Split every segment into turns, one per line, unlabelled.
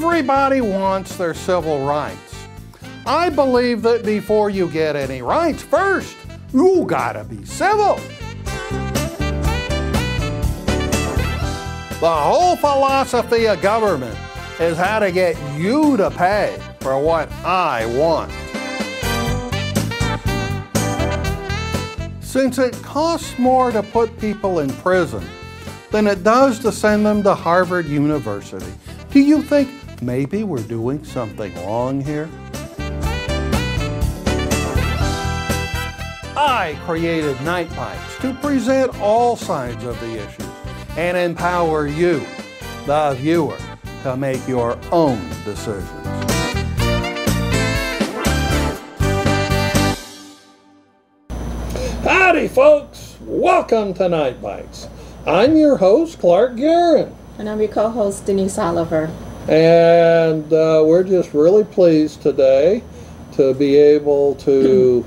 Everybody wants their civil rights. I believe that before you get any rights, first, you gotta be civil. The whole philosophy of government is how to get you to pay for what I want. Since it costs more to put people in prison than it does to send them to Harvard University, do you think maybe we're doing something wrong here? I created NiteBites to present all sides of the issues and empower you, the viewer, to make your own decisions. Howdy, folks! Welcome to NiteBites. I'm your host, Clark Garen.
And I'm your co-host, Denise Oliver.
And we're just really pleased today to be able to,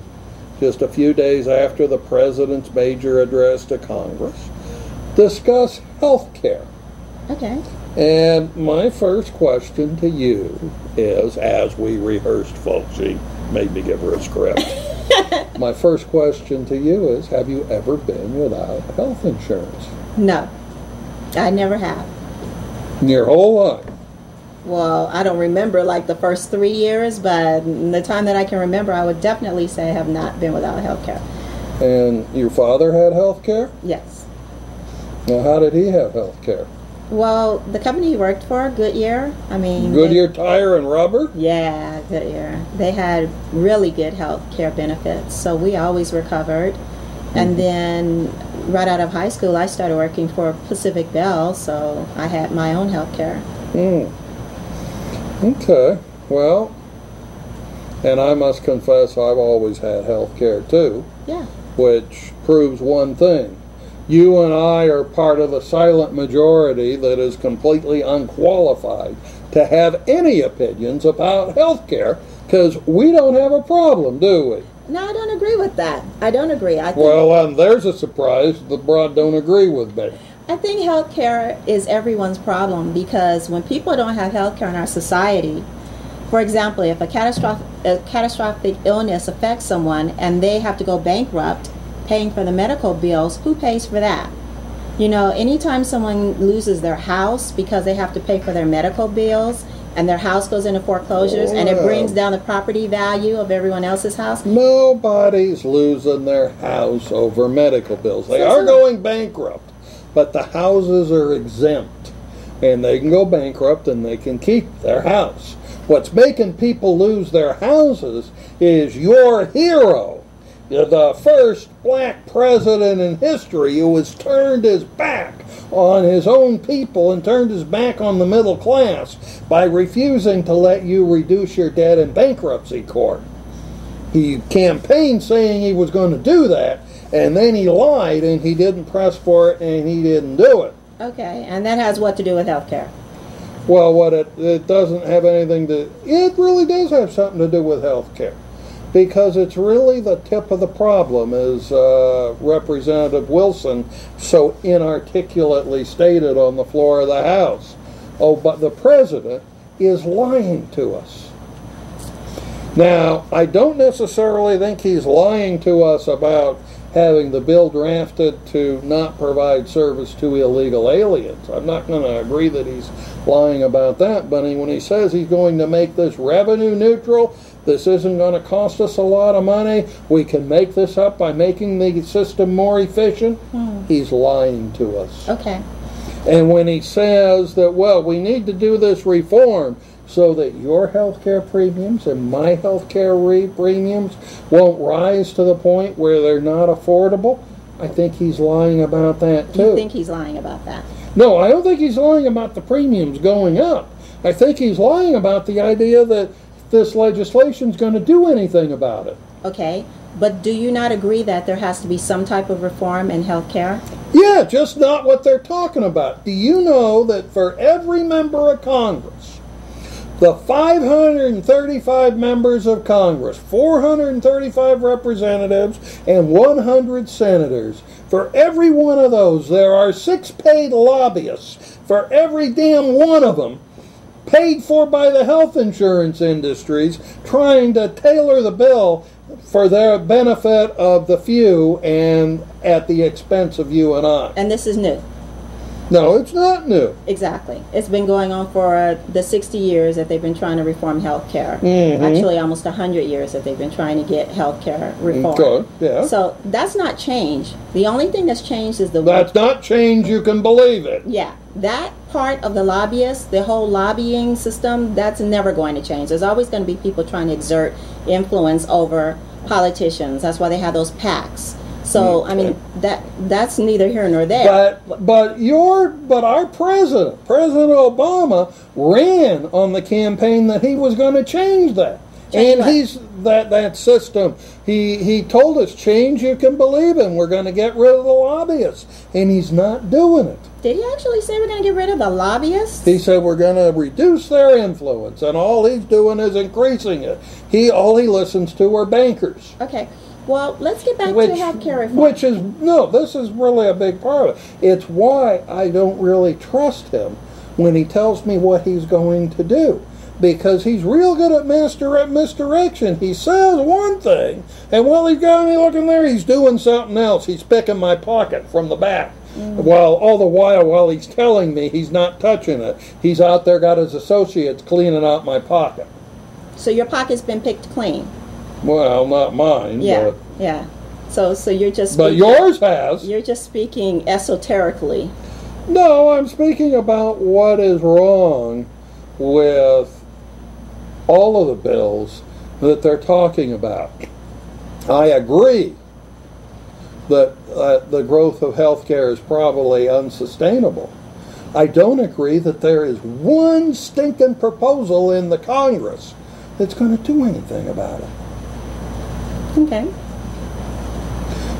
just a few days after the President's major address to Congress, discuss health care.
Okay.
And my first question to you is, as we rehearsed, folks, she made me give her a script. My first question to you is, have you ever been without health insurance?
No, I never have.
In your whole life?
Well, I don't remember like the first 3 years, but in the time that I can remember, I would definitely say I have not been without health care.
And your father had health care?
Yes.
Now, how did he have health care?
Well, the company he worked for, Goodyear,
Goodyear Tire and Rubber?
Yeah, Goodyear. They had really good health care benefits, so we always were covered. And then right out of high school, I started working for Pacific Bell, so I had my own health care.
Okay, well, and I must confess I've always had health care too.
Yeah.
Which proves one thing. You and I are part of the silent majority that is completely unqualified to have any opinions about health care, because we don't have a problem, do we?
No, I don't agree with that. I don't agree.
There's a surprise. The broad don't agree with me.
I think healthcare is everyone's problem, because when people don't have healthcare in our society, for example, if a catastrophic illness affects someone and they have to go bankrupt paying for the medical bills, who pays for that? You know, anytime someone loses their house because they have to pay for their medical bills, and their house goes into foreclosures, and it brings down the property value of everyone else's house.
Nobody's losing their house over medical bills. They are going bankrupt, but the houses are exempt, and they can go bankrupt and they can keep their house. What's making people lose their houses is your hero, the first black president in history who has turned his back on his own people and turned his back on the middle class by refusing to let you reduce your debt in bankruptcy court. He campaigned saying he was going to do that, and then he lied and he didn't press for it and he didn't do it.
Okay, and that has what to do with health care?
Well, it doesn't have anything to, it really does have something to do with health care. Because it's really the tip of the problem, as Representative Wilson so inarticulately stated on the floor of the House. Oh, but the President is lying to us. Now, I don't necessarily think he's lying to us about having the bill drafted to not provide service to illegal aliens. I'm not going to agree that he's lying about that, but when he says he's going to make this revenue neutral, this isn't going to cost us a lot of money, we can make this up by making the system more efficient, he's lying to us.
Okay.
And when he says that, well, we need to do this reform so that your health care premiums and my health care premiums won't rise to the point where they're not affordable, I think he's lying about that too.
You think he's lying about that?
No, I don't think he's lying about the premiums going up. I think he's lying about the idea that this legislation's going to do anything about it.
Okay, but do you not agree that there has to be some type of reform in health care?
Yeah, just not what they're talking about. Do you know that for every member of Congress, the 535 members of Congress, 435 representatives, and 100 senators, for every one of those, there are 6 paid lobbyists for every damn one of them paid for by the health insurance industries, trying to tailor the bill for their benefit of the few and at the expense of you and I.
And this is new.
No, it's not new.
Exactly. It's been going on for the 60 years that they've been trying to reform health care.
Mm-hmm.
Actually, almost 100 years that they've been trying to get health care reformed.
Good, yeah.
So that's not change. The only thing that's changed is the...
That's not change, you can believe it.
Yeah. That part of the lobbyists, the whole lobbying system, that's never going to change. There's always going to be people trying to exert influence over politicians. That's why they have those PACs. So I mean that's neither here nor there.
But our President Obama, ran on the campaign that he was going to change that. And he's that system. He told us, change you can believe in. We're going to get rid of the lobbyists, and he's not doing it.
Did he actually say we're going to get rid of the lobbyists?
He said we're going to reduce their influence, and all he's doing is increasing it. All he listens to are bankers.
Okay. Well, let's get back to health care reform.
This is really a big part of it. It's why I don't really trust him when he tells me what he's going to do. Because he's real good at misdirection. He says one thing, and while he's got me looking there, he's doing something else. He's picking my pocket from the back. All the while he's telling me he's not touching it, he's out there got his associates cleaning out my pocket.
So your pocket's been picked clean?
Well, not mine.
Yeah, yeah. So you're just...
But yours has.
You're just speaking esoterically.
No, I'm speaking about what is wrong with all of the bills that they're talking about. I agree that the growth of healthcare is probably unsustainable. I don't agree that there is one stinking proposal in the Congress that's going to do anything about it.
Okay.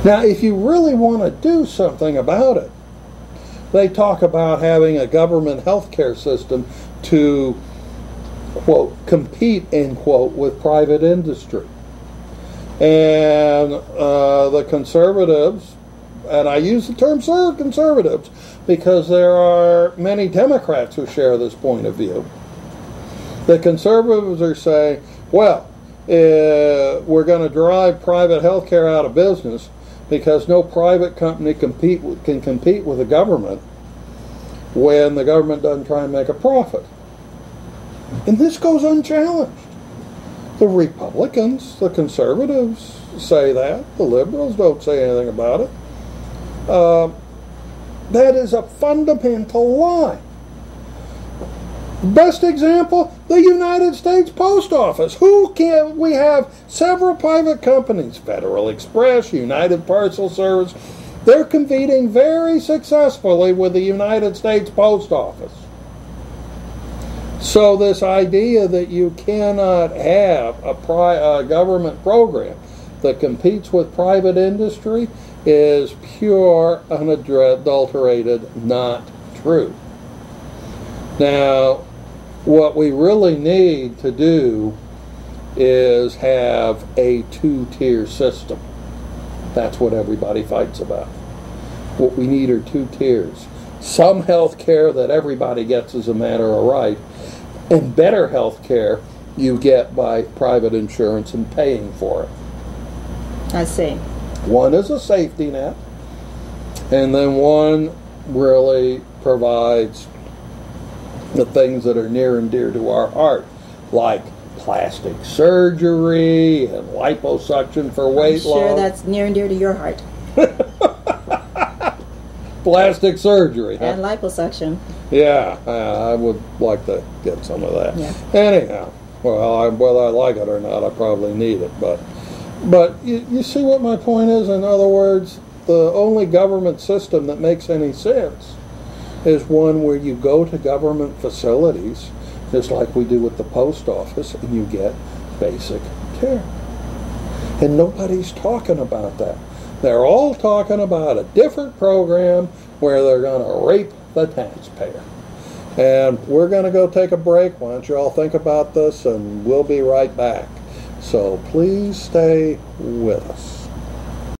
Now, if you really want to do something about it, they talk about having a government healthcare system to, quote, compete, end quote, with private industry. And the conservatives, and I use the term conservatives because there are many Democrats who share this point of view. The conservatives are saying, well, we're going to drive private health care out of business because no private company can compete with the government when the government doesn't try and make a profit. And this goes unchallenged. The Republicans, the conservatives say that. The liberals don't say anything about it. That is a fundamental lie. Best example, the United States Post Office. We have several private companies, Federal Express, United Parcel Service. They're competing very successfully with the United States Post Office. So this idea that you cannot have a government program that competes with private industry is pure, unadulterated, not true. Now, what we really need to do is have a two-tier system. That's what everybody fights about. What we need are two tiers. Some health care that everybody gets as a matter of right, and better health care you get by private insurance and paying for it.
I see.
One is a safety net, and then one really provides the things that are near and dear to our heart, like plastic surgery and liposuction for weight loss.
I'm sure that's near and dear to your heart.
Plastic surgery.
And liposuction.
Yeah, I would like to get some of that.
Yeah.
Anyhow, well, whether I like it or not, I probably need it. But you see what my point is? In other words, the only government system that makes any sense is one where you go to government facilities, just like we do with the post office, and you get basic care. And nobody's talking about that. They're all talking about a different program where they're going to rape the taxpayer. And we're going to go take a break. Why don't you all think about this, and we'll be right back. So please stay with us.